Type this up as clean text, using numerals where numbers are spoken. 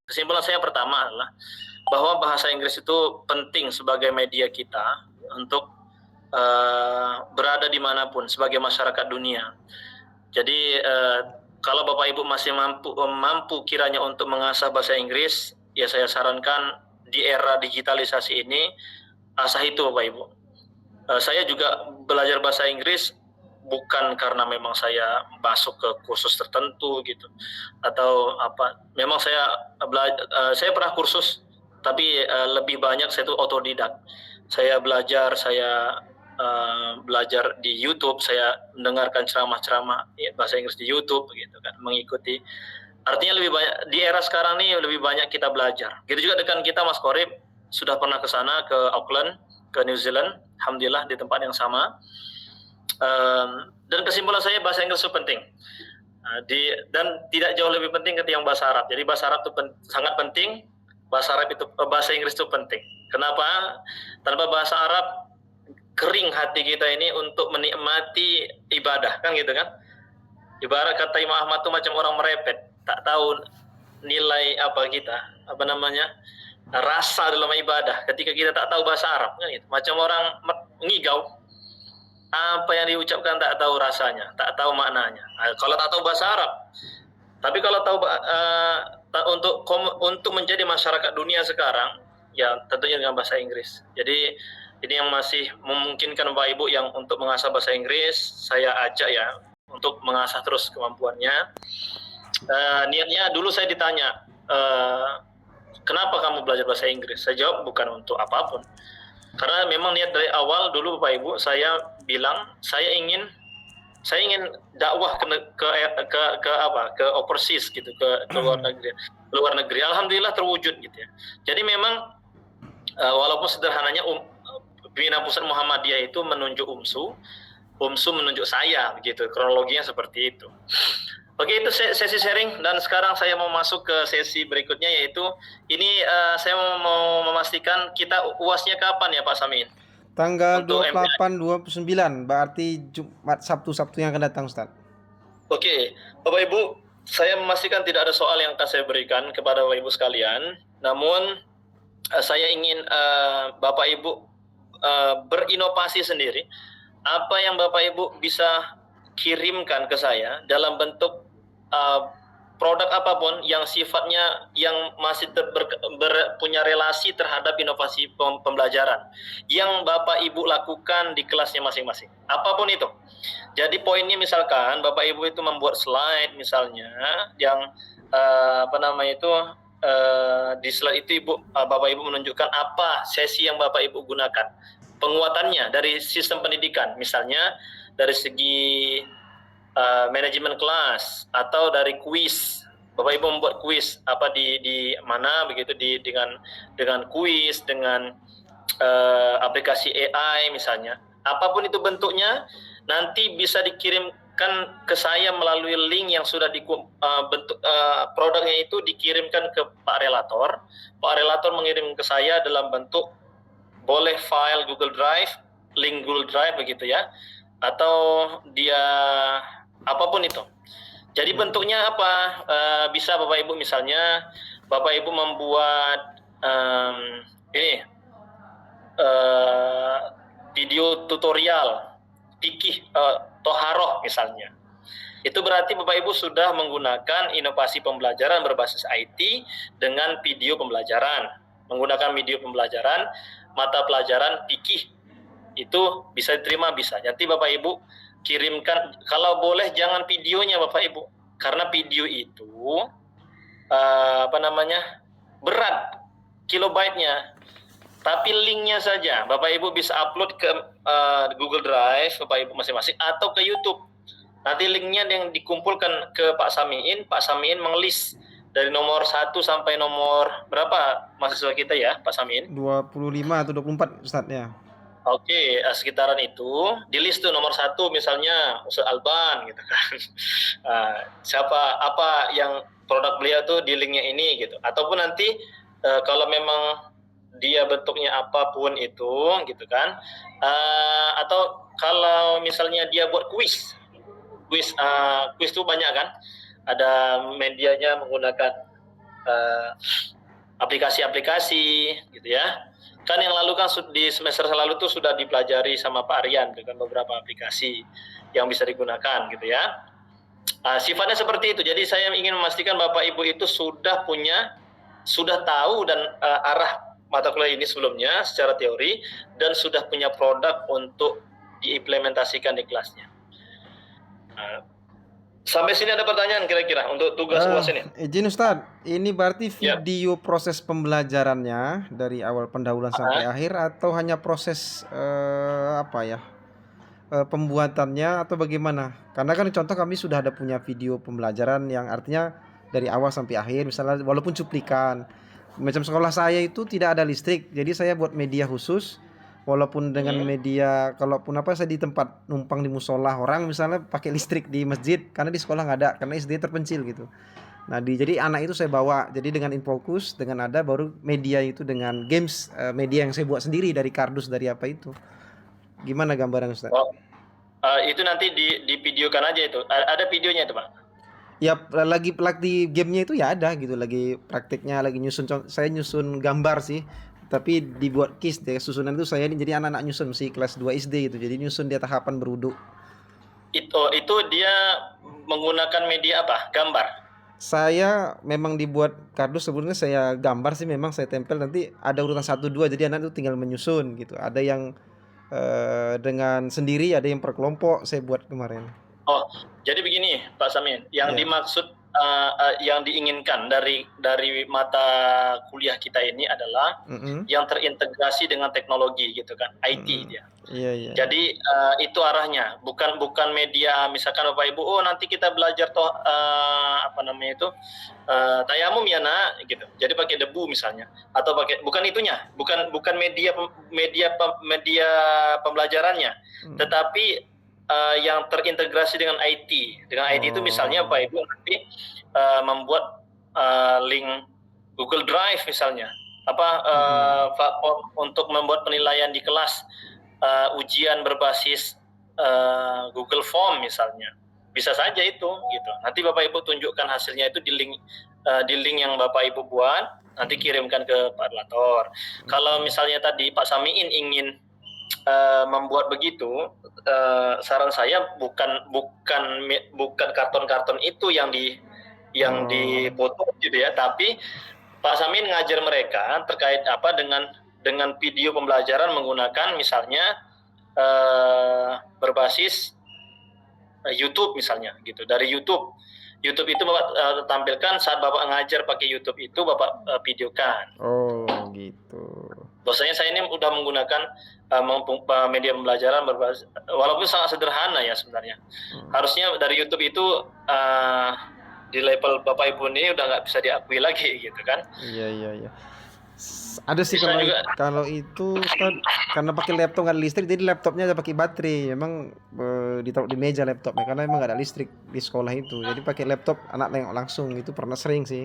Kesimpulan saya pertama adalah bahwa bahasa Inggris itu penting sebagai media kita untuk berada dimanapun sebagai masyarakat dunia. Jadi kalau Bapak Ibu masih mampu kiranya untuk mengasah bahasa Inggris, ya saya sarankan di era digitalisasi ini asah itu Bapak Ibu. Saya juga belajar bahasa Inggris bukan karena memang saya masuk ke kursus tertentu gitu atau apa. Memang saya pernah kursus, tapi lebih banyak saya itu otodidak. Saya belajar di YouTube, saya mendengarkan ceramah-ceramah bahasa Inggris di YouTube gitu kan, mengikuti. Artinya lebih banyak di era sekarang nih, lebih banyak kita belajar. Gitu juga dengan kita Mas Korib, sudah pernah ke sana, ke Auckland, ke New Zealand, alhamdulillah di tempat yang sama. Dan kesimpulan saya bahasa Inggris itu penting. Dan tidak jauh lebih penting ketimbang bahasa Arab. Jadi bahasa Arab itu sangat penting, bahasa Inggris itu penting. Kenapa? Tanpa bahasa Arab kering hati kita ini untuk menikmati ibadah, kan gitu kan? Ibarat kata Imam Ahmad itu macam orang merepet, tak tahu nilai rasa dalam ibadah ketika kita tak tahu bahasa Arab, kan gitu. Macam orang ngigau, apa yang diucapkan tak tahu rasanya, tak tahu maknanya. Kalau tak tahu bahasa Arab. Tapi kalau tahu untuk menjadi masyarakat dunia sekarang, ya tentunya dengan bahasa Inggris. Jadi ini yang masih memungkinkan Bapak Ibu yang untuk mengasah bahasa Inggris, saya ajak ya untuk mengasah terus kemampuannya. Niatnya dulu saya ditanya, kenapa kamu belajar bahasa Inggris? Saya jawab bukan untuk apapun. Karena memang niat dari awal dulu Bapak Ibu saya bilang saya ingin dakwah ke overseas gitu, ke luar negeri. Alhamdulillah terwujud gitu ya. Jadi memang walaupun sederhananya pimpinan pusat Muhammadiyah itu menunjuk UMSU menunjuk saya begitu, kronologinya seperti itu. Oke, itu sesi sharing dan sekarang saya mau masuk ke sesi berikutnya, yaitu ini saya mau memastikan kita UASnya kapan ya Pak Samin? Tanggal 28-29, berarti Jumat Sabtu yang akan datang, Ustaz. Oke, Bapak Ibu, saya memastikan tidak ada soal yang akan saya berikan kepada Bapak Ibu sekalian. Namun saya ingin Bapak Ibu berinovasi sendiri. Apa yang Bapak Ibu bisa kirimkan ke saya dalam bentuk produk apapun yang sifatnya yang masih punya relasi terhadap inovasi pembelajaran yang Bapak Ibu lakukan di kelasnya masing-masing, apapun itu. Jadi poinnya misalkan Bapak Ibu itu membuat slide misalnya yang di slide itu Bapak Ibu menunjukkan apa sesi yang Bapak Ibu gunakan, penguatannya dari sistem pendidikan, misalnya dari segi manajemen kelas atau dari kuis. Bapak Ibu membuat kuis apa di mana begitu dengan kuis, dengan aplikasi AI misalnya. Apapun itu bentuknya, nanti bisa dikirimkan ke saya melalui link yang sudah produknya itu dikirimkan ke Pak Relator. Pak Relator mengirim ke saya dalam bentuk boleh file Google Drive, link Google Drive begitu ya, atau dia apapun itu. Jadi bentuknya apa? Bisa Bapak Ibu misalnya Bapak Ibu membuat video tutorial fikih toharoh misalnya. Itu berarti Bapak Ibu sudah menggunakan inovasi pembelajaran berbasis IT dengan video pembelajaran. Menggunakan video pembelajaran mata pelajaran fikih itu bisa diterima, bisa. Nanti Bapak Ibu kirimkan, kalau boleh jangan videonya Bapak Ibu, karena video itu berat kilobyte-nya, tapi linknya saja Bapak Ibu bisa upload ke Google Drive Bapak Ibu masing-masing atau ke YouTube. Nanti linknya yang dikumpulkan ke Pak Samiin, Pak Samiin mengelis dari nomor 1 sampai nomor berapa mahasiswa kita ya Pak Samiin? 25 atau 24 Ustaz ya. Oke, sekitaran itu di list tuh nomor 1 misalnya Ustaz Alban gitu kan. Apa yang produk beliau tuh di linknya ini gitu. Ataupun nanti kalau memang dia bentuknya apapun itu gitu kan. Atau kalau misalnya dia buat kuis tuh banyak kan. Ada medianya menggunakan aplikasi-aplikasi gitu ya. Kan yang lalu kan di semester lalu tuh sudah dipelajari sama Pak Aryan dengan beberapa aplikasi yang bisa digunakan gitu ya. Sifatnya seperti itu. Jadi saya ingin memastikan Bapak Ibu itu sudah tahu dan arah mata kuliah ini sebelumnya secara teori dan sudah punya produk untuk diimplementasikan di kelasnya. Sampai sini ada pertanyaan kira-kira untuk tugas UAS ini? Izin Ustadz, ini berarti Ya. video proses pembelajarannya dari awal pendahuluan sampai akhir atau hanya proses pembuatannya atau bagaimana? Karena kan contoh kami sudah ada punya video pembelajaran yang artinya dari awal sampai akhir, misalnya walaupun cuplikan. Macam sekolah saya itu tidak ada listrik, jadi saya buat media khusus. Walaupun dengan media, kalaupun saya di tempat numpang di musola orang misalnya pakai listrik di masjid, karena di sekolah nggak ada, karena SD terpencil gitu. Nah, jadi anak itu saya bawa, jadi dengan Infokus, dengan ada baru media itu dengan games, media yang saya buat sendiri dari kardus dari apa itu. Gimana gambaran Ustaz? Itu nanti di videokan aja itu. Ada videonya itu Pak? Ya lagi di gamenya itu ya ada gitu, lagi praktiknya, lagi nyusun. Saya nyusun gambar sih, tapi dibuat kis deh susunan itu saya jadi anak-anak nyusun sih kelas 2 SD gitu, jadi nyusun dia tahapan berwudu. Itu dia menggunakan media apa? Gambar? Saya memang dibuat kardus sebelumnya, saya gambar sih, memang saya tempel, nanti ada urutan 1, 2, jadi anak itu tinggal menyusun gitu. Ada yang dengan sendiri, ada yang per kelompok saya buat kemarin. Oh, jadi begini Pak Samin, yang dimaksud yang diinginkan dari mata kuliah kita ini adalah yang terintegrasi dengan teknologi gitu kan, IT dia. Iya. Jadi itu arahnya, bukan media misalkan Bapak Ibu, nanti kita belajar tayamum ya nak gitu. Jadi pakai debu misalnya, atau pakai, bukan itunya, bukan media pembelajarannya, tetapi yang terintegrasi dengan IT. Dengan IT itu misalnya Bapak Ibu nanti membuat link Google Drive misalnya, platform untuk membuat penilaian di kelas, ujian berbasis Google Form misalnya. Bisa saja itu gitu. Nanti Bapak Ibu tunjukkan hasilnya itu di link yang Bapak Ibu buat, nanti kirimkan ke Pak Relator. Kalau misalnya tadi Pak Samiin ingin membuat begitu, saran saya bukan karton-karton itu yang dipoto gitu ya, tapi Pak Samin ngajar mereka terkait dengan video pembelajaran menggunakan misalnya berbasis YouTube misalnya gitu. Dari YouTube itu Bapak tampilkan, saat Bapak ngajar pakai YouTube itu Bapak videokan. Oh gitu. Bahwasanya saya ini udah menggunakan media pembelajaran berbasis, walaupun sangat sederhana ya sebenarnya. Harusnya dari YouTube itu di level Bapak Ibu ini udah nggak bisa diakui lagi gitu kan. Iya. Ada sih Bisa kalau itu Ustaz, karena pakai laptop nggak ada listrik, jadi laptopnya ada pakai baterai. Memang ditaruh di meja laptopnya, karena memang nggak ada listrik di sekolah itu. Jadi pakai laptop anak nengok langsung, itu pernah sering sih.